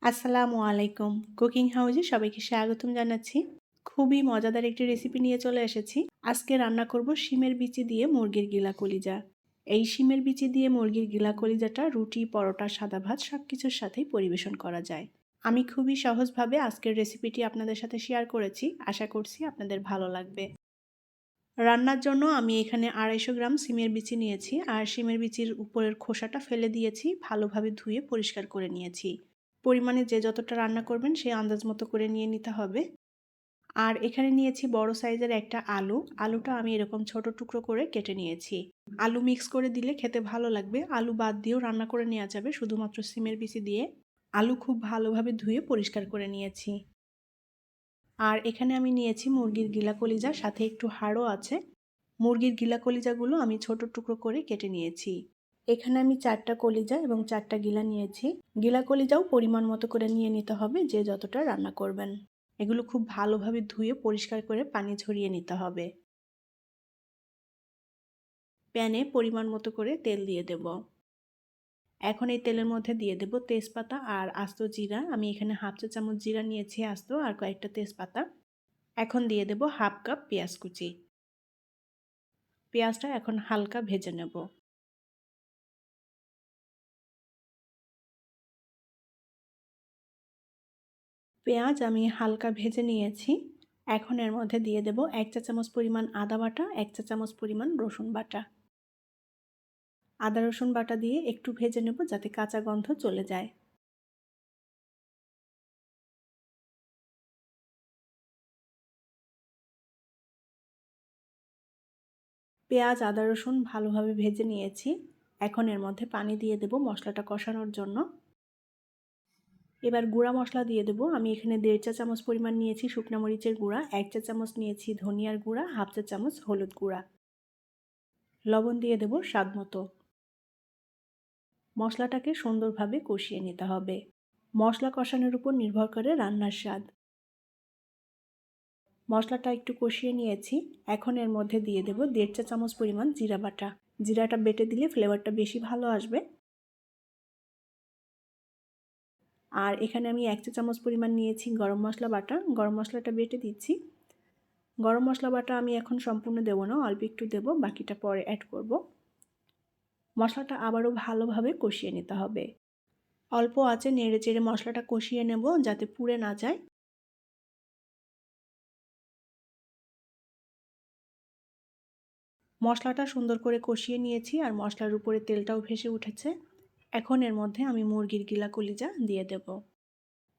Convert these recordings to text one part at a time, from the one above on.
আসসালামু আলাইকুম। কুকিং হাউজে সবাইকে স্বাগতম জানাচ্ছি। খুবই মজাদার একটি রেসিপি নিয়ে চলে এসেছি। আজকে রান্না করব শিমের বিচি দিয়ে মুরগির গিলা কলিজা। এই শিমের বিচি দিয়ে মুরগির গিলা কলিজাটা রুটি, পরোটা, সাদা ভাত সবকিছুর সাথেই পরিবেশন করা যায়। আমি খুবই সহজভাবে আজকের রেসিপিটি আপনাদের সাথে শেয়ার করেছি। আশা করছি আপনাদের ভালো লাগবে। রান্নার জন্য আমি এখানে 250 গ্রাম শিমের বিচি নিয়েছি, আর শিমের বিচির উপরের খোসাটা ফেলে দিয়েছি, ভালোভাবে ধুয়ে পরিষ্কার করে নিয়েছি। পরিমাণে যে যতটা রান্না করবেন সেই আন্দাজ মতো করে নিয়ে নিতে হবে। আর এখানে নিয়েছি বড় সাইজের একটা আলু। আলুটা আমি এরকম ছোট টুকরো করে কেটে নিয়েছি। আলু মিক্স করে দিলে খেতে ভালো লাগবে। আলু বাদ দিয়েও রান্না করে নেওয়া যাবে শুধুমাত্র শিমের বিচি দিয়ে। আলু খুব ভালোভাবে ধুয়ে পরিষ্কার করে নিয়েছি। আর এখানে আমি নিয়েছি মুরগির গিলা কলিজা, সাথে একটু হাড়ও আছে। মুরগির গিলা কলিজাগুলো আমি ছোট টুকরো করে কেটে নিয়েছি। এখানে আমি 4টা কলিজা এবং 4টা গিলা নিয়েছি। গিলা কলিজাও পরিমাণ মতো করে নিয়ে নিতে হবে যে যতটা রান্না করবেন। এগুলো খুব ভালোভাবে ধুয়ে পরিষ্কার করে পানি ঝরিয়ে নিতে হবে। প্যানে পরিমাণ মতো করে তেল দিয়ে দেব। এখন এই তেলের মধ্যে দিয়ে দেব তেজপাতা আর আস্ত জিরা। আমি এখানে 1/2 চা চামচ জিরা নিয়েছি আস্ত, আর কয়েকটা তেজপাতা। এখন দিয়ে দেব 1/2 কাপ পেঁয়াজ কুচি। পেঁয়াজটা এখন হালকা ভেজে নেব। পেঁয়াজ আমি হালকা ভেজে নিয়েছি। এখন এর মধ্যে দিয়ে দেব 1 চা চামচ পরিমাণ আদা বাটা, 1 চা চামচ পরিমাণ রসুন বাটা। আদা রসুন বাটা দিয়ে একটু ভেজে নেব যাতে কাঁচা গন্ধ চলে যায়। পেঁয়াজ আদা রসুন ভালোভাবে ভেজে নিয়েছি। এখন এর মধ্যে পানি দিয়ে দেব মশলাটা কষানোর জন্য। এবার গুঁড়া মশলা দিয়ে দেব। আমি এখানে 1.5 চা চামচ পরিমাণ নিয়েছি শুকনো মরিচের গুঁড়া, 1 চা চামচ নিয়েছি ধনিয়ার গুঁড়া, 1/2 চা চামচ হলুদ গুঁড়া। লবণ দিয়ে দেব স্বাদ মতো। মশলাটাকে সুন্দরভাবে কষিয়ে নিতে হবে। মশলা কষানোর উপর নির্ভর করে রান্নার স্বাদ। মশলাটা একটু কষিয়ে নিয়েছি। এখন এর মধ্যে দিয়ে দেব 1.5 চা চামচ পরিমাণ জিরা বাটা। জিরাটা বেটে দিলে ফ্লেভারটা বেশি ভালো আসবে। আর এখানে আমি 1 চা চামচ পরিমাণ নিয়েছি গরম মশলা বাটা। গরম মশলাটা বেটে দিচ্ছি। গরম মশলা বাটা আমি এখন সম্পূর্ণ দেব না, অল্প একটু দেব, বাকিটা পরে অ্যাড করব। মশলাটা আবারও ভালোভাবে কষিয়ে নিতে হবে। অল্প আঁচে নেড়ে চেড়ে মশলাটা কষিয়ে নেব যাতে পুড়ে না যায়। মশলাটা সুন্দর করে কষিয়ে নিয়েছি, আর মশলার উপরে তেলটাও ভেসে উঠেছে। এখন এর মধ্যে আমি মুরগির গিলা কলিজা দিয়ে দেব।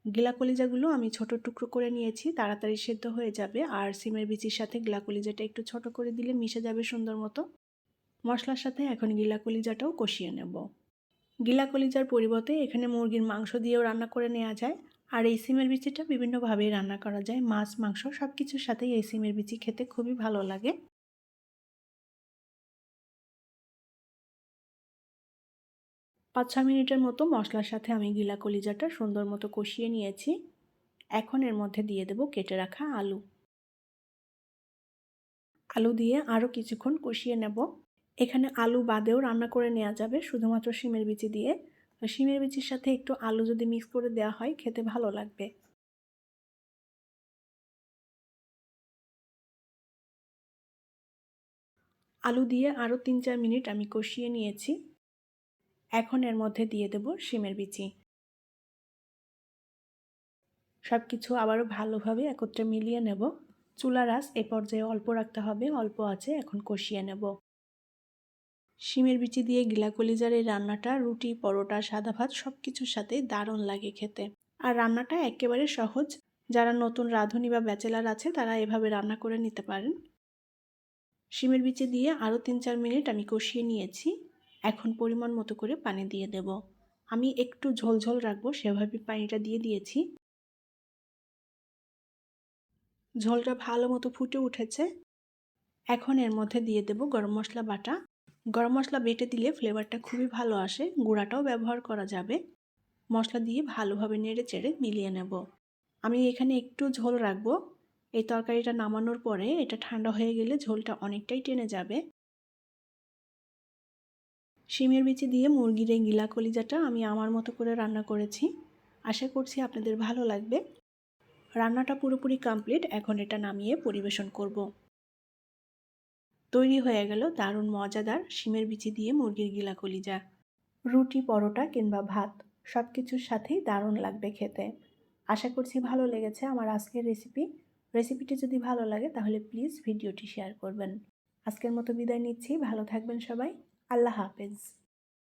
গিলা কলিজাগুলো আমি ছোট টুকরো করে নিয়েছি, তাড়াতাড়ি সেদ্ধ হয়ে যাবে। আর সিমের বিচির সাথে গিলা কলিজাটা একটু ছোট করে দিলে মিশে যাবে সুন্দর মতো। মশলার সাথে এখন গিলা কলিজাটাও কষিয়ে নেব। গিলা কলিজার পরিবর্তে এখানে মুরগির মাংস দিয়েও রান্না করে নেওয়া যায়। আর এই সিমের বিচিটা বিভিন্নভাবেই রান্না করা যায়, মাছ মাংস সব কিছুর সাথেই এই সিমের বিচি খেতে খুবই ভালো লাগে। 5-6 মিনিটের মতো মশলার সাথে আমি গিলা কলিজাটা সুন্দর মতো কষিয়ে নিয়েছি। এখন এর মধ্যে দিয়ে দেব কেটে রাখা আলু। আলু দিয়ে আরও কিছুক্ষণ কষিয়ে নেব। এখানে আলু বাদেও রান্না করে নেওয়া যাবে শুধুমাত্র শিমের বিচি দিয়ে। শিমের বিচির সাথে একটু আলু যদি মিক্স করে দেওয়া হয় খেতে ভালো লাগবে। আলু দিয়ে আরও 3-4 মিনিট আমি কষিয়ে নিয়েছি। এখন এর মধ্যে দিয়ে দেব শিমের বিচি। সব কিছু আবারও ভালোভাবে একত্রে মিলিয়ে নেব। চুলার আঁচ এ পর্যায়ে অল্প রাখতে হবে, অল্প আঁচে এখন কষিয়ে নেব। শিমের বিচি দিয়ে গিলা কলিজার এই রান্নাটা রুটি, পরোটা, সাদা ভাত সব কিছুর সাথেই দারুণ লাগে খেতে। আর রান্নাটা একেবারে সহজ। যারা নতুন রাঁধুনি বা ব্যাচেলার আছে তারা এভাবে রান্না করে নিতে পারেন। শিমের বিচি দিয়ে আরও 3-4 মিনিট আমি কষিয়ে নিয়েছি। এখন পরিমাণ মতো করে পানি দিয়ে দেব। আমি একটু ঝোলঝোল রাখবো সেভাবে পানিটা দিয়ে দিয়েছি। ঝোলটা ভালো মতো ফুটে উঠেছে। এখন এর মধ্যে দিয়ে দেব গরম মশলা বাটা। গরম মশলা বেটে দিলে ফ্লেভারটা খুবই ভালো আসে, গুঁড়াটাও ব্যবহার করা যাবে। মশলা দিয়ে ভালোভাবে নেড়ে চেড়ে মিলিয়ে নেব। আমি এখানে একটু ঝোল রাখবো। এই তরকারিটা নামানোর পরে এটা ঠান্ডা হয়ে গেলে ঝোলটা অনেকটাই টেনে যাবে। শিমের বিচি দিয়ে মুরগির এই গিলা কলিজাটা আমি আমার মতো করে রান্না করেছি। আশা করছি আপনাদের ভালো লাগবে। রান্নাটা পুরোপুরি কমপ্লিট, এখন এটা নামিয়ে পরিবেশন করব। তৈরি হয়ে গেল দারুণ মজাদার শিমের বিচি দিয়ে মুরগির গিলা কলিজা। রুটি, পরোটা কিংবা ভাত সব কিছুর সাথেই দারুণ লাগবে খেতে। আশা করছি ভালো লেগেছে আমার আজকের রেসিপিটি যদি ভালো লাগে তাহলে প্লিজ ভিডিওটি শেয়ার করবেন। আজকের মতো বিদায় নিচ্ছি, ভালো থাকবেন সবাই। আল্লাহ হাফেজ।